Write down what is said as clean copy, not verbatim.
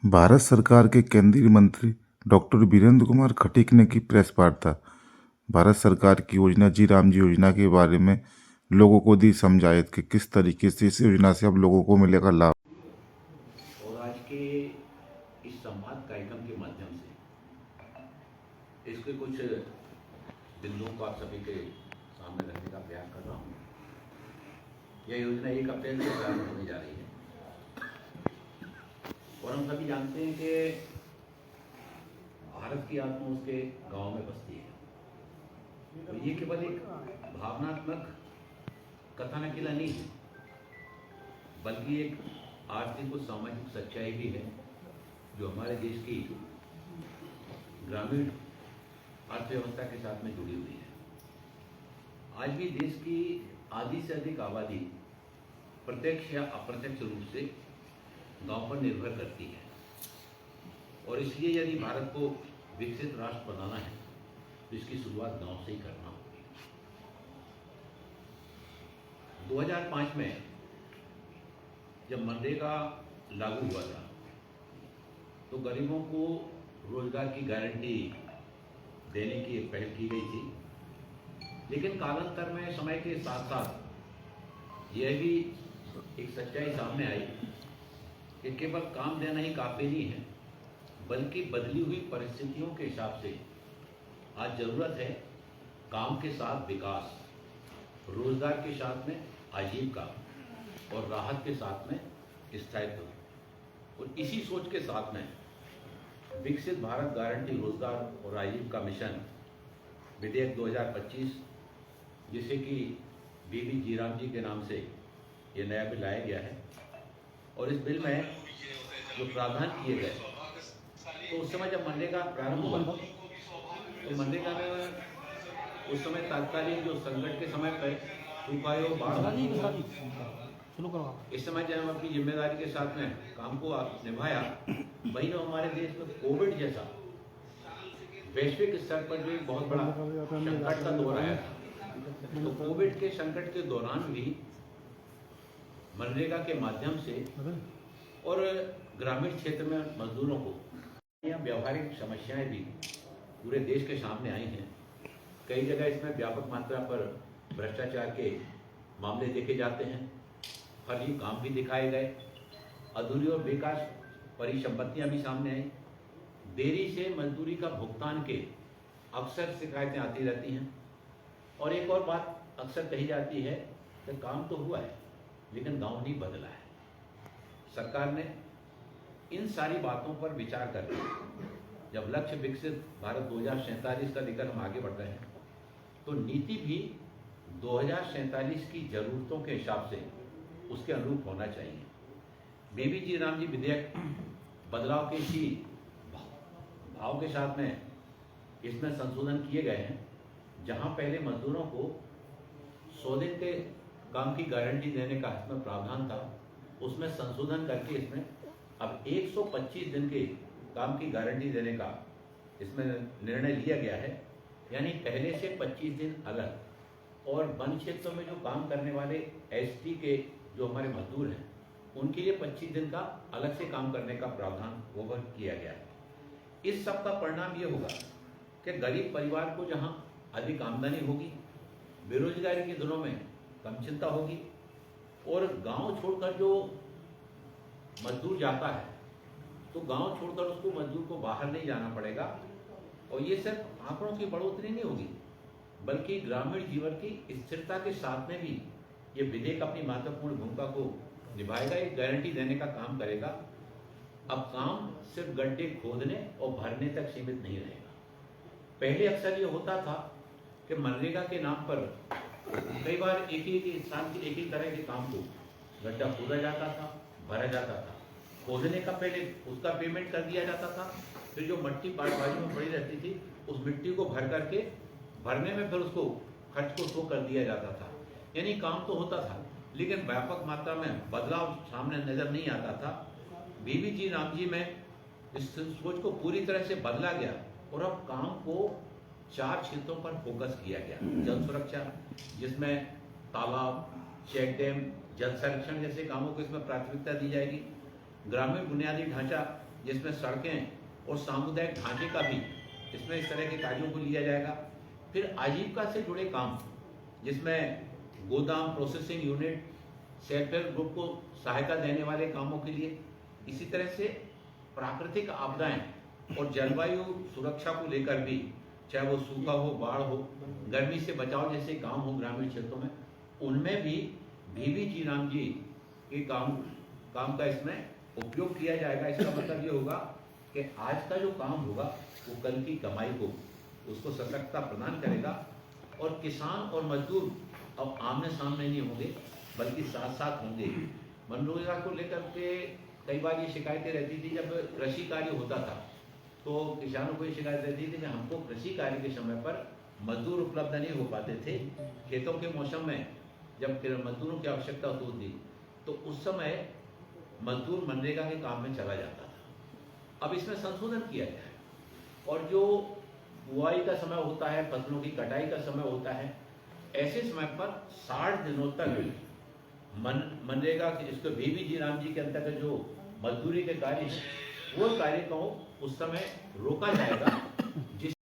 भारत सरकार के केंद्रीय मंत्री डॉक्टर वीरेंद्र कुमार खटीक ने की प्रेस वार्ता। भारत सरकार की योजना जी राम जी योजना के बारे में लोगों को दी समझाइश कि किस तरीके से इस योजना से अब लोगों को मिलेगा लाभ। और आज के इस संवाद कार्यक्रम के माध्यम से इसके कुछ बिंदुओं को आप सभी के सामने रखने का प्रयास कर रहा हूँ। यह योजना 1 अप्रैल से प्रारंभ होने जा रही है और हम सभी जानते हैं कि भारत की आत्मा उसके गांव में बसती है। तो ये केवल एक भावनात्मक कथानकीला नहीं है, बल्कि एक आर्थिक और सामाजिक सच्चाई भी है जो हमारे देश की ग्रामीण अर्थव्यवस्था के साथ में जुड़ी हुई है। आज भी देश की आधी से अधिक आबादी प्रत्यक्ष या अप्रत्यक्ष रूप से गांव पर निर्भर करती है और इसलिए यदि भारत को विकसित राष्ट्र बनाना है तो इसकी शुरुआत गांव से ही करना होगी। 2005 में जब मनरेगा लागू हुआ था तो गरीबों को रोजगार की गारंटी देने की एक पहल की गई थी, लेकिन कालांतर में समय के साथ साथ यह भी एक सच्चाई सामने आई कि केवल काम देना ही काफी नहीं है, बल्कि बदली हुई परिस्थितियों के हिसाब से आज जरूरत है काम के साथ विकास, रोजगार के साथ में आजीविका और राहत के साथ में स्थायित्व। और इसी सोच के साथ में विकसित भारत गारंटी रोजगार और आजीविका मिशन विधेयक 2025, जिसे कि बीबी जीराम जी के नाम से ये नया बिल लाया गया है। और इस बिल में जो प्रावधान किए गए तो उस समय जब मनरेगा प्रारंभ हुआ तो मनरेगा में उस समय तात्कालिक जो संकट के समय पर सूखा योग बाढ़, इस समय जब हम अपनी जिम्मेदारी के साथ में काम को निभाया, वहीं तो हमारे देश में कोविड जैसा वैश्विक स्तर पर जो एक बहुत बड़ा संकट का दौर आया था। तो कोविड के संकट के दौरान भी मनरेगा के माध्यम से और ग्रामीण क्षेत्र में मजदूरों को यहाँ व्यावहारिक समस्याएं भी पूरे देश के सामने आई हैं। कई जगह इसमें व्यापक मात्रा पर भ्रष्टाचार के मामले देखे जाते हैं, फर्जी काम भी दिखाए गए, अधूरी और बेकार परिसंपत्तियां भी सामने आई, देरी से मजदूरी का भुगतान के अक्सर शिकायतें आती रहती हैं। और एक और बात अक्सर कही जाती है कि काम तो हुआ है लेकिन गांव नहीं बदला है। सरकार ने इन सारी बातों पर विचार करके जब लक्ष्य विकसित भारत 2047 का लेकर हम आगे बढ़ रहे हैं तो नीति भी 2047 की जरूरतों के हिसाब से उसके अनुरूप होना चाहिए। बीबी जी राम जी विधेयक बदलाव के इसी भाव के साथ में इसमें संशोधन किए गए हैं, जहां पहले मजदूरों को 100 दिन के काम की गारंटी देने का इसमें प्रावधान था, उसमें संशोधन करके इसमें अब 125 दिन के काम की गारंटी देने का इसमें निर्णय लिया गया है। यानी पहले से 25 दिन अलग, और वन क्षेत्रों में जो काम करने वाले एसटी के जो हमारे मजदूर हैं उनके लिए 25 दिन का अलग से काम करने का प्रावधान वो किया गया है। इस सब का परिणाम ये होगा कि गरीब परिवार को जहां अधिक आमदनी होगी, बेरोजगारी के दिनों में कम चिंता होगी, और गांव छोड़कर जो मजदूर जाता है तो गांव छोड़कर उसको मजदूर को बाहर नहीं जाना पड़ेगा। और ये सिर्फ आंकड़ों की बढ़ोतरी नहीं होगी, बल्कि ग्रामीण जीवन की स्थिरता के साथ में भी ये विधेयक अपनी महत्वपूर्ण भूमिका को निभाएगा, एक गारंटी देने का काम करेगा। अब काम सिर्फ गड्ढे खोदने और भरने तक सीमित नहीं रहेगा। पहले अक्सर ये होता था कि मनरेगा के नाम पर कई बार एक ही इंसान के एक ही तरह के काम को गड्ढा खोदा जाता था, भरा जाता था, खोदने का पहले उसका पेमेंट कर दिया जाता था, फिर जो मट्टी बाजू में पड़ी रहती थी उस मिट्टी को भर करके भरने में फिर उसको खर्च को शो कर दिया जाता था। यानी काम तो होता था लेकिन व्यापक मात्रा में बदलाव सामने नजर नहीं आता था। बीबी जी राम जी में इस सोच को पूरी तरह से बदला गया और अब काम को 4 क्षेत्रों पर फोकस किया गया। जल सुरक्षा, जिसमें तालाब, चेक डैम, जल संरक्षण जैसे कामों को इसमें प्राथमिकता दी जाएगी। ग्रामीण बुनियादी ढांचा जिसमें सड़कें और सामुदायिक ढांचे का भी इसमें इस तरह के कार्यों को लिया जाएगा। फिर आजीविका से जुड़े काम जिसमें गोदाम, processing unit, self help group को सहायता देने वाले कामों के लिए, इसी तरह से प्राकृतिक आपदाएं और जलवायु सुरक्षा को लेकर भी, चाहे वो सूखा हो, बाढ़ हो, गर्मी से बचाव जैसे काम हो ग्रामीण क्षेत्रों में, उनमें भी VV जी राम जी के काम का इसमें उपयोग किया जाएगा। इसका मतलब ये होगा कि आज का जो काम होगा वो कल की कमाई को, उसको सशक्तता प्रदान करेगा और किसान और मजदूर अब आमने सामने नहीं होंगे बल्कि साथ साथ होंगे। मनरेगा को लेकर के कई बार ये शिकायतें रहती थी, जब कृषि कार्य होता था तो किसानों को ये शिकायत रहती थी कि हमको कृषि कार्य के समय पर मजदूर उपलब्ध नहीं हो पाते थे। खेतों के मौसम में जब मजदूरों की आवश्यकता होती थी तो उस समय मजदूर मनरेगा के काम में चला जाता था। अब इसमें संशोधन किया गया है और जो बुआई का समय होता है, फसलों की कटाई का समय होता है, ऐसे समय पर 60 दिनों तक मनरेगा के, इसको VV जी राम जी के अंतर्गत जो मजदूरी के कार्य हैं वो कार्य को उस समय रोका जाएगा, जिस